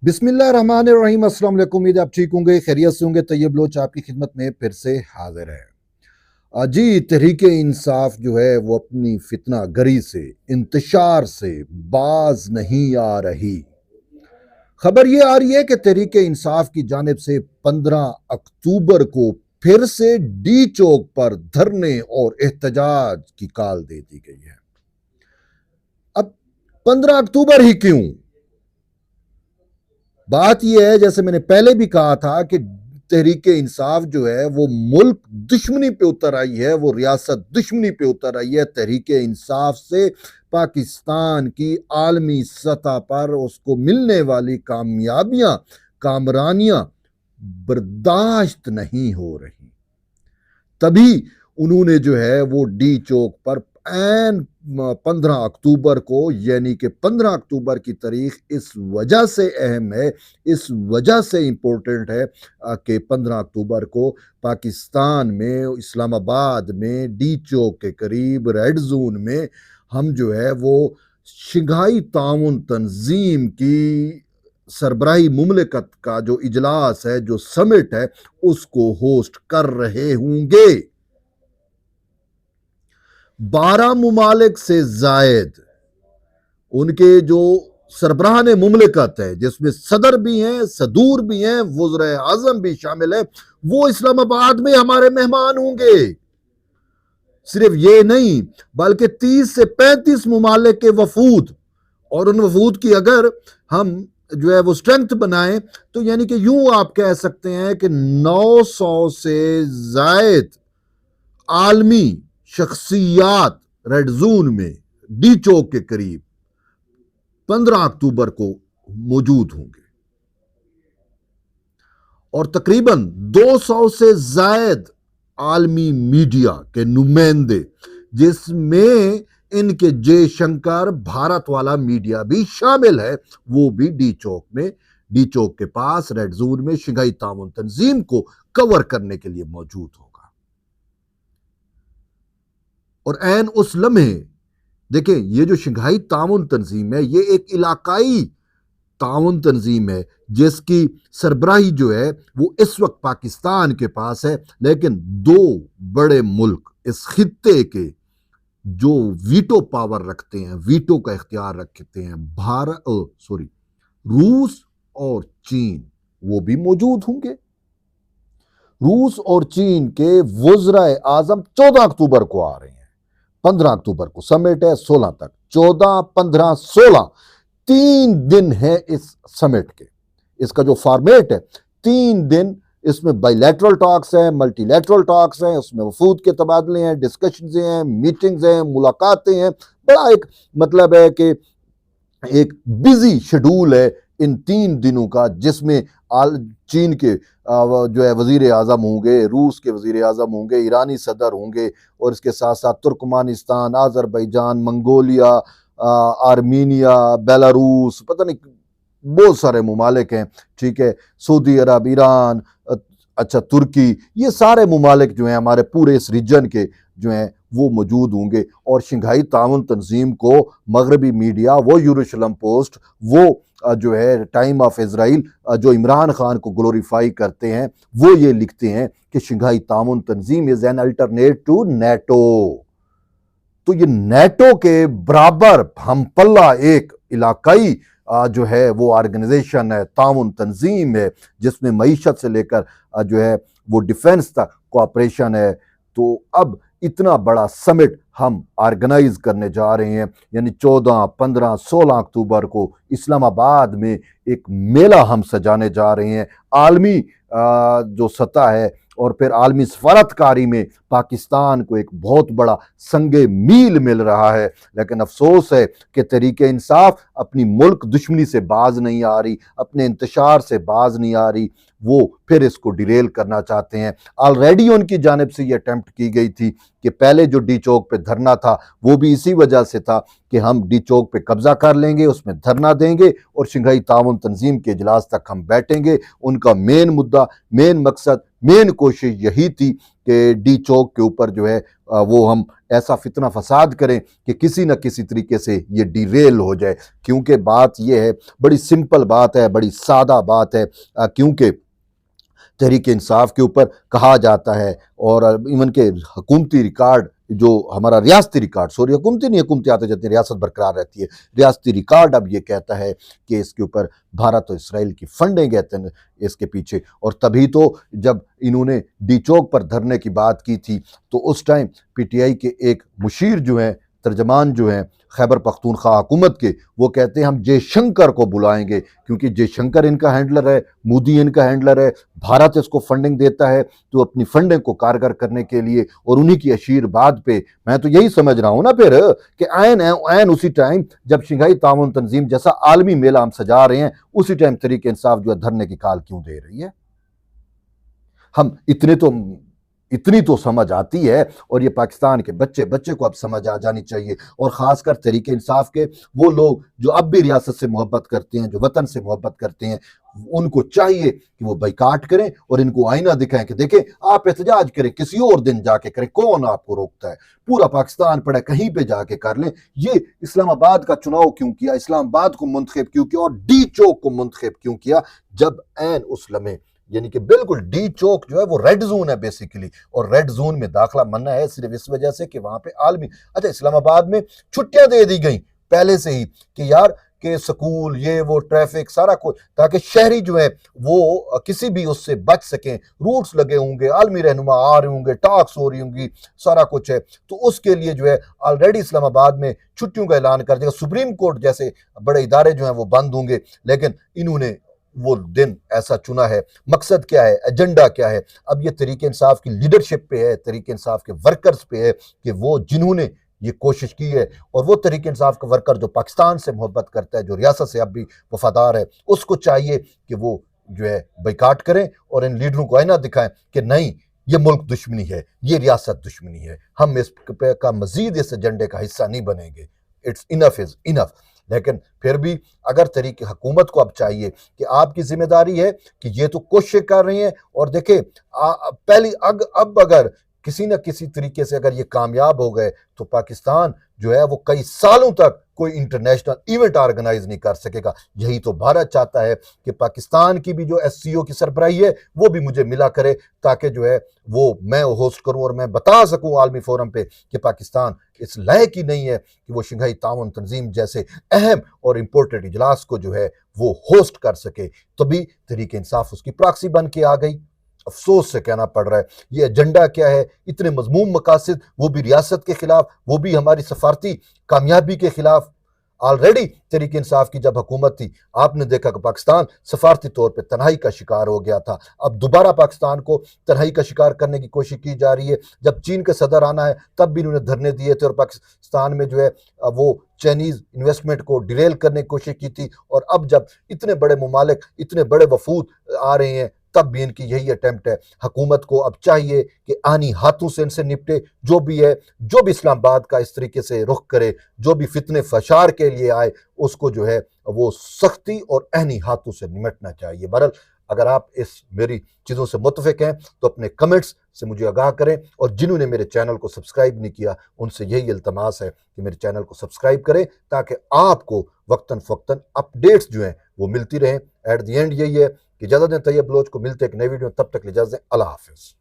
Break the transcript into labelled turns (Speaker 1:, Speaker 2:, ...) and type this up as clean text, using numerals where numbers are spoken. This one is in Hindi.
Speaker 1: बिस्मिल्लाहिर्रहमानिर्रहीम। अस्सलाम वालेकुम। उम्मीद है आप ठीक होंगे, खैरियत से होंगे। तैयब लोच आपकी खिदमत में फिर से हाजिर है। जी, तहरीक इंसाफ जो है वो अपनी फितना गरी से, इंतशार से बाज नहीं आ रही। खबर ये आ रही है कि तहरीक इंसाफ की जानिब से 15 अक्टूबर को फिर से डी चौक पर धरने और एहतजाज की कॉल दे दी गई है। अब 15 अक्टूबर ही क्यों? बात यह है, जैसे मैंने पहले भी कहा था कि तहरीक इंसाफ जो है वो मुल्क दुश्मनी पे उतर आई है, वो रियासत दुश्मनी पे उतर आई है। तहरीक इंसाफ से पाकिस्तान की आलमी सतह पर उसको मिलने वाली कामयाबियां, कामरानियां बर्दाश्त नहीं हो रही। तभी उन्होंने जो है वो डी चौक पर एन 15 अक्टूबर को, यानी कि 15 अक्टूबर की तारीख इस वजह से अहम है, इस वजह से इम्पोर्टेंट है कि 15 अक्टूबर को पाकिस्तान में, इस्लामाबाद में, डी चौक के करीब रेड जोन में हम जो है वो शंघाई ताउन तंजीम की सरबराही मुमलिकत का जो इजलास है, जो समिट है, उसको होस्ट कर रहे होंगे। 12 मुमालिक से जायद उनके जो सरबराहान मुमलिकत है, जिसमें सदर भी हैं, सदूर भी हैं, वज़ीर आज़म भी शामिल है, वो इस्लामाबाद में हमारे मेहमान होंगे। सिर्फ ये नहीं, बल्कि 30 से 35 मुमालिक के वफूद, और उन वफूद की अगर हम जो है वो स्ट्रेंथ बनाएं तो यानी कि यूं आप कह सकते हैं कि 900 से जायद आलमी शख्सियात रेड जोन में, डी चौक के करीब 15 अक्टूबर को मौजूद होंगे। और तकरीबन 200 से जायद आलमी मीडिया के नुमाइंदे, जिसमें इनके जयशंकर भारत वाला मीडिया भी शामिल है, वो भी डी चौक में, डी चौक के पास रेड जोन में शंघाई ताउन तंजीम को कवर करने के लिए मौजूद होगा। और ऐन उस लम्हे देखें, ये जो शंघाई ताउन तंजीम है, ये एक इलाकाई ताउन तंजीम है जिसकी सरबराही जो है वो इस वक्त पाकिस्तान के पास है, लेकिन दो बड़े मुल्क इस खित्ते के जो वीटो पावर रखते हैं, वीटो का इख्तियार रखते हैं, रूस और चीन, वो भी मौजूद होंगे। रूस और चीन के वज़ीर आज़म 14 अक्टूबर को आ रहे हैं। 15 अक्टूबर को समिट है, 16 तक, 14, 15, 16, 3 दिन है इस समिट के। इसका जो फॉर्मेट है, 3 दिन, इसमें बायलैटरल टॉक्स हैं, मल्टीलैटरल टॉक्स हैं, उसमें वफूद के तबादले हैं, डिस्कशंस हैं, मीटिंग्स हैं, मुलाकातें हैं। बड़ा एक मतलब है कि एक बिजी शेड्यूल है इन 3 दिनों का, जिसमें चीन के जो है वजीर आज़म होंगे, रूस के वजीर आज़म होंगे, ईरानी सदर होंगे, और इसके साथ साथ Turkmenistan, Azerbaijan, Mongolia, Armenia, Belarus, पता नहीं बहुत सारे मुमालिक हैं, ठीक है, सऊदी अरब, ईरान, अच्छा तुर्की, ये सारे मुमालिक जो हैं हमारे पूरे इस रीजन के जो हैं वो मौजूद होंगे। और शंघाई ताउन तंजीम को मगरबी मीडिया, वो यूरूशलेम पोस्ट, वो जो है टाइम ऑफ इजराइल, जो इमरान खान को ग्लोरीफाई करते हैं, वो ये लिखते हैं कि शंघाई ताउन तंजीम is an alternate to NATO. तो ये नेटो के बराबर हमपल्ला एक इलाकाई जो है वो ऑर्गेनाइजेशन है, ताउन तंजीम है, जिसमें मईशत से लेकर जो है वो डिफेंस तक कोऑपरेशन है। तो अब इतना बड़ा समिट हम ऑर्गेनाइज करने जा रहे हैं, यानी 14, 15, 16 अक्टूबर को इस्लामाबाद में एक मेला हम सजाने जा रहे हैं। आलमी जो सतह है और फिर आलमी सफारतकारी में पाकिस्तान को एक बहुत बड़ा संगे मील मिल रहा है। लेकिन अफसोस है कि तहरीक इंसाफ अपनी मुल्क दुश्मनी से बाज नहीं आ रही, अपने इंतशार से बाज नहीं आ रही, वो फिर इसको डिरेल करना चाहते हैं। ऑलरेडी उनकी जानिब से ये अटेम्प्ट की गई थी कि पहले जो डी चौक पे धरना था वो भी इसी वजह से था कि हम डी चौक पे कब्जा कर लेंगे, उसमें धरना देंगे और शंघाई ताउन तंजीम के इजलास तक हम बैठेंगे। उनका मेन मुद्दा, मेन मकसद, मेन कोशिश यही थी कि डी चौक के ऊपर जो है वो हम ऐसा फितना फसाद करें कि किसी न किसी तरीके से ये डिरेल हो जाए। क्योंकि बात ये है, बड़ी सिंपल बात है, बड़ी सादा बात है, क्योंकि तहरीक इंसाफ के ऊपर कहा जाता है और इवन के हुकूमती रिकॉर्ड, जो हमारा रियासती रिकॉर्ड, सॉरी हुकूमती नहीं, हुकूमती आते जाते रियासत बरकरार रहती है, रियासती रिकॉर्ड अब ये कहता है कि इसके ऊपर भारत और इसराइल की फंडिंग है इसके पीछे। और तभी तो जब इन्होंने डी चौक पर धरने की बात की थी तो उस टाइम पीटीआई के एक मुशीर जो हैं, तर्जमान जो हैं खैबर पख्तूनख्वा हुकूमत के, वो कहते हैं हम जयशंकर को बुलाएंगे, क्योंकि जयशंकर इनका हैंडलर है, मोदी इनका हैंडलर है, भारत इसको फंडिंग देता है तो अपनी फंडिंग को कारगर करने के लिए और उन्हीं की आशीर्वाद पे। मैं तो यही समझ रहा हूं ना फिर कि ऐन उसी टाइम जब शंघाई ताउन तंजीम जैसा आलमी मेला हम सजा रहे हैं, उसी टाइम तहरीक इंसाफ जो है धरने की काल क्यों दे रही है। हम इतनी तो समझ आती है, और ये पाकिस्तान के बच्चे को अब समझ आ जानी चाहिए, और ख़ासकर तहरीक इंसाफ के वो लोग जो अब भी रियासत से मोहब्बत करते हैं, जो वतन से मोहब्बत करते हैं, उनको चाहिए कि वो बाइकाट करें और इनको आईना दिखाएं कि देखें आप एहतजाज करें, किसी और दिन जाके करें, कौन आपको रोकता है, पूरा पाकिस्तान पड़ा कहीं पे जाके कर लें। ये इस्लामाबाद का चुनाव क्यों किया, इस्लामाबाद को मुंतखब क्यों किया और डी चौक को मुंतखब क्यों किया, जब ऐन उस लम्हे, यानी कि बिल्कुल डी चौक जो है वो रेड जोन है बेसिकली, और रेड जोन में दाखिला मना है सिर्फ इस वजह से कि वहां पे आलमी, अच्छा इस्लामाबाद में छुट्टियां दे दी गई पहले से ही कि यार के स्कूल ये वो ट्रैफिक सारा कुछ, ताकि शहरी जो है वो किसी भी उससे बच सकें, रूट्स लगे होंगे, आलमी रहनुमा आ रहे होंगे, टॉक्स हो रही होंगी, सारा कुछ है, तो उसके लिए जो है ऑलरेडी इस्लामाबाद में छुट्टियों का ऐलान कर दिया। सुप्रीम कोर्ट जैसे बड़े इदारे जो हैं वो बंद होंगे, लेकिन इन्होंने वो दिन ऐसा चुना है। मकसद क्या है, एजेंडा क्या है, अब ये तहरीक इंसाफ की लीडरशिप पे है, तहरीक इंसाफ के वर्कर्स पे है कि वो जिन्होंने ये कोशिश की है, और वो तहरीक इंसाफ का वर्कर जो पाकिस्तान से मोहब्बत करता है, जो रियासत से अब भी वफादार है, उसको चाहिए कि वो जो है बाइकाट करें और इन लीडरों को आईना दिखाएं कि नहीं ये मुल्क दुश्मनी है, ये रियासत दुश्मनी है, हम इस का मजीद इस एजेंडे का हिस्सा नहीं बनेंगे, इट्स इनफ इज इनफ। लेकिन फिर भी अगर तरीके हुकूमत को अब चाहिए कि आपकी जिम्मेदारी है कि ये तो कोशिश कर रही है, और देखें पहली अब अगर किसी न किसी तरीके से अगर ये कामयाब हो गए तो पाकिस्तान जो है वो कई सालों तक कोई इंटरनेशनल इवेंट ऑर्गेनाइज नहीं कर सकेगा। यही तो भारत चाहता है कि पाकिस्तान की भी जो एससीओ की सरबराही है वो भी मुझे मिला करे, ताकि जो है वो मैं होस्ट करूं और मैं बता सकूं आलमी फोरम पे कि पाकिस्तान इस लायक ही नहीं है कि वो शंघाई ताउन तंजीम जैसे अहम और इम्पोर्टेंट इजलास को जो है वो होस्ट कर सके। तभी तहरीक इंसाफ उसकी प्रॉक्सी बन के आ गई। अफसोस से कहना पड़ रहा है, ये एजेंडा क्या है, इतने मजमूम मकासद, वो भी रियासत के खिलाफ, वो भी हमारी सफारती कामयाबी के खिलाफ। ऑलरेडी तहरीक इंसाफ की जब हुकूमत थी आपने देखा कि पाकिस्तान सफारती तौर पे तन्हाई का शिकार हो गया था, अब दोबारा पाकिस्तान को तन्हाई का शिकार करने की कोशिश की जा रही है। जब चीन के सदर आना है तब भी इन्होंने धरने दिए थे और पाकिस्तान में जो है वो चाइनीज इन्वेस्टमेंट को डिरेल करने की कोशिश की थी, और अब जब इतने बड़े ममालिक, इतने बड़े वफूद आ रहे हैं तब भी इनकी यही अटेम्प्ट है। हुकूमत को अब चाहिए कि आनी हाथों से इनसे निपटे, जो भी है, जो भी इस्लामाबाद का इस तरीके से रुख करे, जो भी फितने फशार के लिए आए, उसको जो है वो सख्ती और आहनी हाथों से निपटना चाहिए। बहरहाल अगर आप इस मेरी चीज़ों से मुतफिक हैं तो अपने कमेंट्स से मुझे आगाह करें, और जिन्होंने मेरे चैनल को सब्सक्राइब नहीं किया उनसे यही इल्तमास है कि मेरे चैनल को सब्सक्राइब करें, ताकि आपको वक्तन फ़क्तन अपडेट्स जो हैं वो मिलती रहें। एट द एंड यही है कि इजाज़त दें तैयब बलोच को, मिलते एक नई वीडियो, तब तक इजाज़त दें, अल्लाह हाफ़िज़।